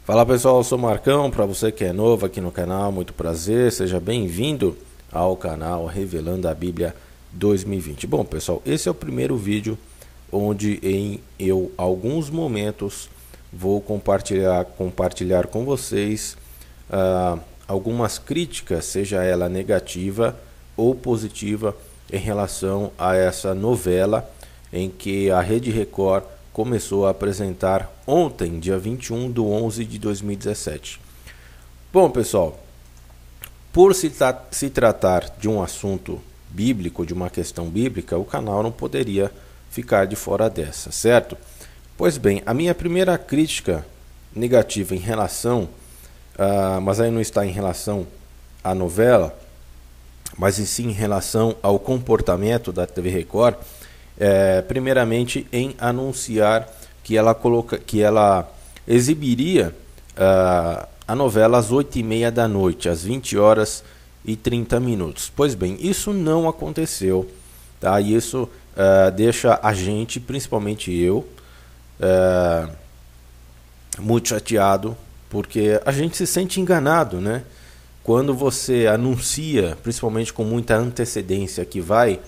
Fala pessoal, eu sou o Marcão. Para você que é novo aqui no canal, muito prazer, seja bem-vindo ao canal Revelando a Bíblia 2020. Bom pessoal, esse é o primeiro vídeo onde eu alguns momentos vou compartilhar com vocês algumas críticas, seja ela negativa ou positiva, em relação a essa novela em que a Rede Record começou a apresentar ontem, dia 21/11/2017. Bom, pessoal, por se tratar de um assunto bíblico, de uma questão bíblica, o canal não poderia ficar de fora dessa, certo? Pois bem, a minha primeira crítica negativa em relação, mas aí não está em relação à novela, mas sim em relação ao comportamento da TV Record, primeiramente em anunciar que ela exibiria a novela às 8h30 da noite, às 20h30. Pois bem, isso não aconteceu, tá? E isso deixa a gente, principalmente eu, muito chateado, porque a gente se sente enganado, né? Quando você anuncia, principalmente com muita antecedência, que vai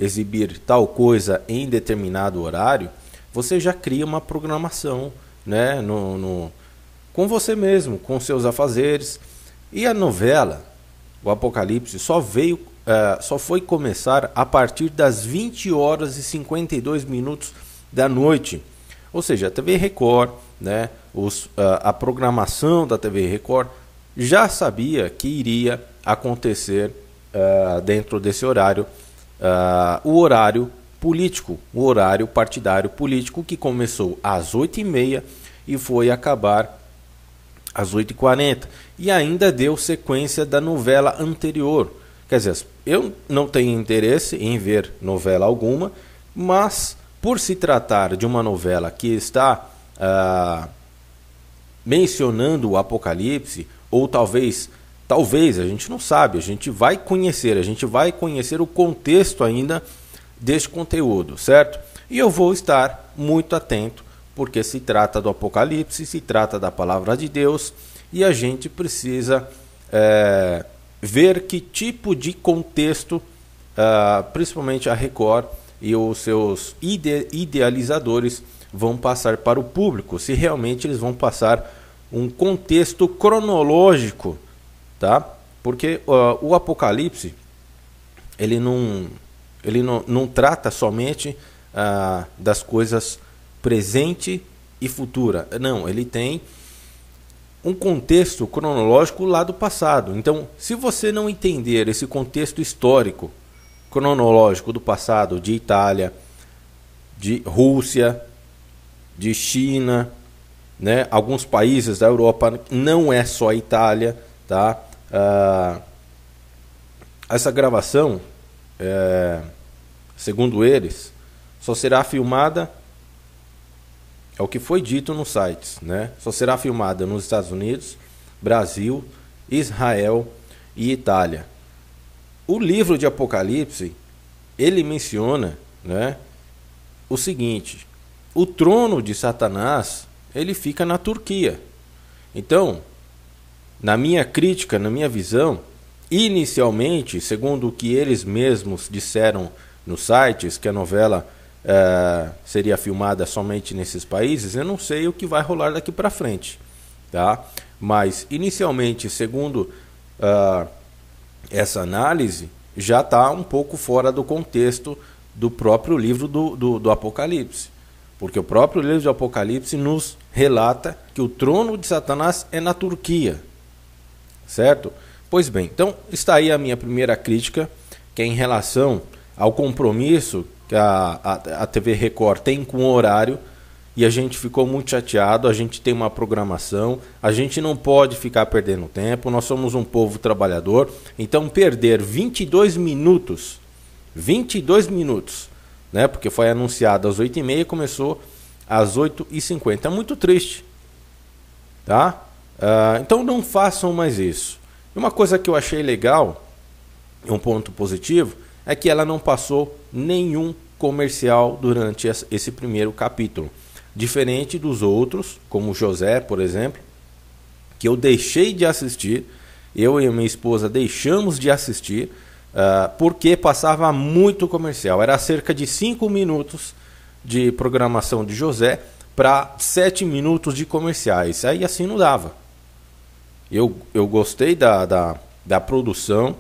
exibir tal coisa em determinado horário, você já cria uma programação, né, com você mesmo, com seus afazeres. E a novela, o Apocalipse, só foi começar a partir das 20h52 da noite. Ou seja, a TV Record, né, a programação da TV Record já sabia que iria acontecer dentro desse horário, o horário político, o horário partidário político, que começou às 8h30 e foi acabar às 8h40, e ainda deu sequência da novela anterior. Quer dizer, eu não tenho interesse em ver novela alguma, mas por se tratar de uma novela que está mencionando o Apocalipse, ou talvez, a gente não sabe, a gente vai conhecer o contexto ainda deste conteúdo, certo? E eu vou estar muito atento, porque se trata do Apocalipse, se trata da palavra de Deus, e a gente precisa ver que tipo de contexto, principalmente a Record e os seus idealizadores vão passar para o público, se realmente eles vão passar um contexto cronológico, tá? Porque o Apocalipse ele não trata somente das coisas presente e futura. Não, ele tem um contexto cronológico lá do passado. Então, se você não entender esse contexto histórico cronológico do passado, de Itália, de Rússia, de China, né, alguns países da Europa, não é só a Itália, tá? Essa gravação, segundo eles, só será filmada, é o que foi dito nos sites, né? Só será filmada nos Estados Unidos, Brasil, Israel e Itália. O livro de Apocalipse, ele menciona, né, o seguinte: o trono de Satanás, ele fica na Turquia. Então, na minha crítica, na minha visão, inicialmente, segundo o que eles mesmos disseram nos sites, que a novela seria filmada somente nesses países, eu não sei o que vai rolar daqui para frente, tá? Mas, inicialmente, segundo essa análise, já está um pouco fora do contexto do próprio livro do Apocalipse. Porque o próprio livro do Apocalipse nos relata que o trono de Satanás é na Turquia, certo? Pois bem, então está aí a minha primeira crítica, que é em relação ao compromisso que a TV Record tem com o horário, e a gente ficou muito chateado. A gente tem uma programação, a gente não pode ficar perdendo tempo, nós somos um povo trabalhador, então perder 22 minutos, né, porque foi anunciado às 8h30 e começou às 8h50, é muito triste, tá? Então não façam mais isso. E uma coisa que eu achei legal, um ponto positivo, é que ela não passou nenhum comercial durante esse primeiro capítulo. Diferente dos outros, como José, por exemplo, que eu deixei de assistir, eu e a minha esposa deixamos de assistir, porque passava muito comercial. Era cerca de 5 minutos de programação de José para 7 minutos de comerciais. Aí assim não dava. Eu gostei da produção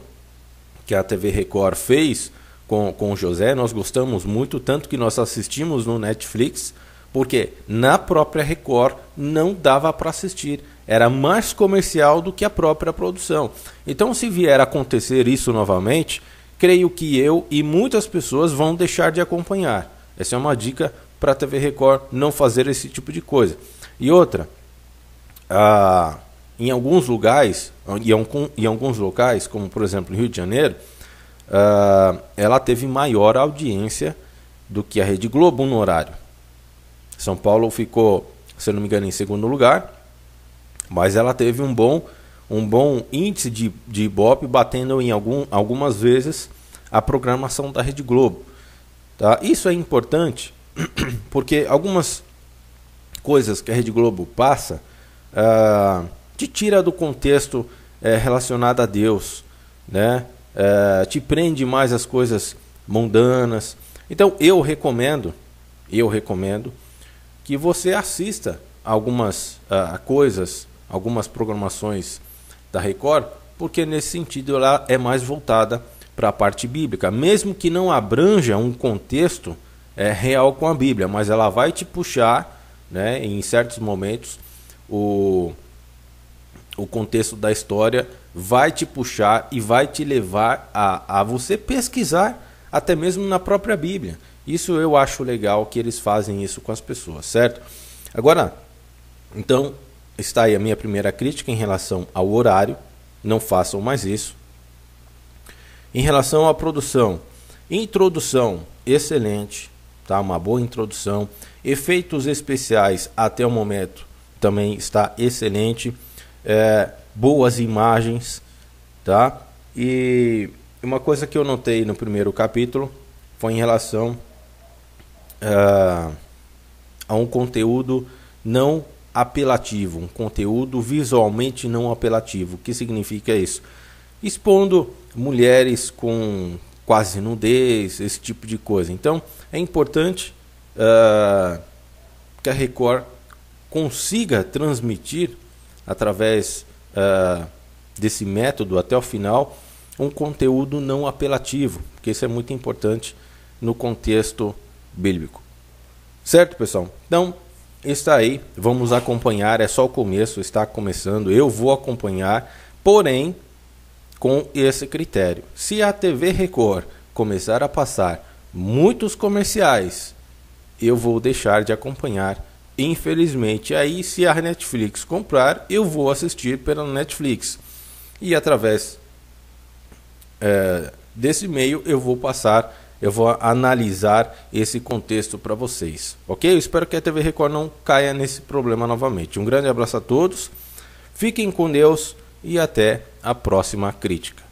que a TV Record fez com o José. Nós gostamos muito, tanto que nós assistimos no Netflix, porque na própria Record não dava para assistir. Era mais comercial do que a própria produção. Então, se vier a acontecer isso novamente, creio que eu e muitas pessoas vão deixar de acompanhar. Essa é uma dica para a TV Record não fazer esse tipo de coisa. E outra, em alguns lugares, como por exemplo no Rio de Janeiro, ela teve maior audiência do que a Rede Globo no horário. São Paulo ficou, se não me engano, em segundo lugar, mas ela teve um bom índice de Ibope, batendo em algumas vezes a programação da Rede Globo. Tá? Isso é importante porque algumas coisas que a Rede Globo passa te tira do contexto relacionado a Deus, né? Te prende mais às coisas mundanas. Então eu recomendo que você assista algumas coisas, algumas programações da Record, porque nesse sentido ela é mais voltada para a parte bíblica, mesmo que não abranja um contexto real com a Bíblia, mas ela vai te puxar, né, em certos momentos, o contexto da história vai te puxar e vai te levar a você pesquisar até mesmo na própria Bíblia. Isso eu acho legal, que eles fazem isso com as pessoas, certo? Agora, então, está aí a minha primeira crítica em relação ao horário. Não façam mais isso. Em relação à produção, introdução excelente, tá? Uma boa introdução. Efeitos especiais até o momento também está excelente. Boas imagens, tá? E uma coisa que eu notei no primeiro capítulo foi em relação a um conteúdo não apelativo, um conteúdo visualmente não apelativo. O que significa isso? Expondo mulheres com quase nudez, esse tipo de coisa. Então é importante que a Record consiga transmitir através desse método até o final um conteúdo não apelativo, porque isso é muito importante no contexto bíblico. Certo, pessoal? Então está aí, vamos acompanhar. É só o começo, está começando. Eu vou acompanhar, porém com esse critério: se a TV Record começar a passar muitos comerciais, eu vou deixar de acompanhar, infelizmente. Aí, se a Netflix comprar, eu vou assistir pela Netflix, e através desse meio eu vou analisar esse contexto para vocês, ok? Eu espero que a TV Record não caia nesse problema novamente. Um grande abraço a todos, fiquem com Deus e até a próxima crítica.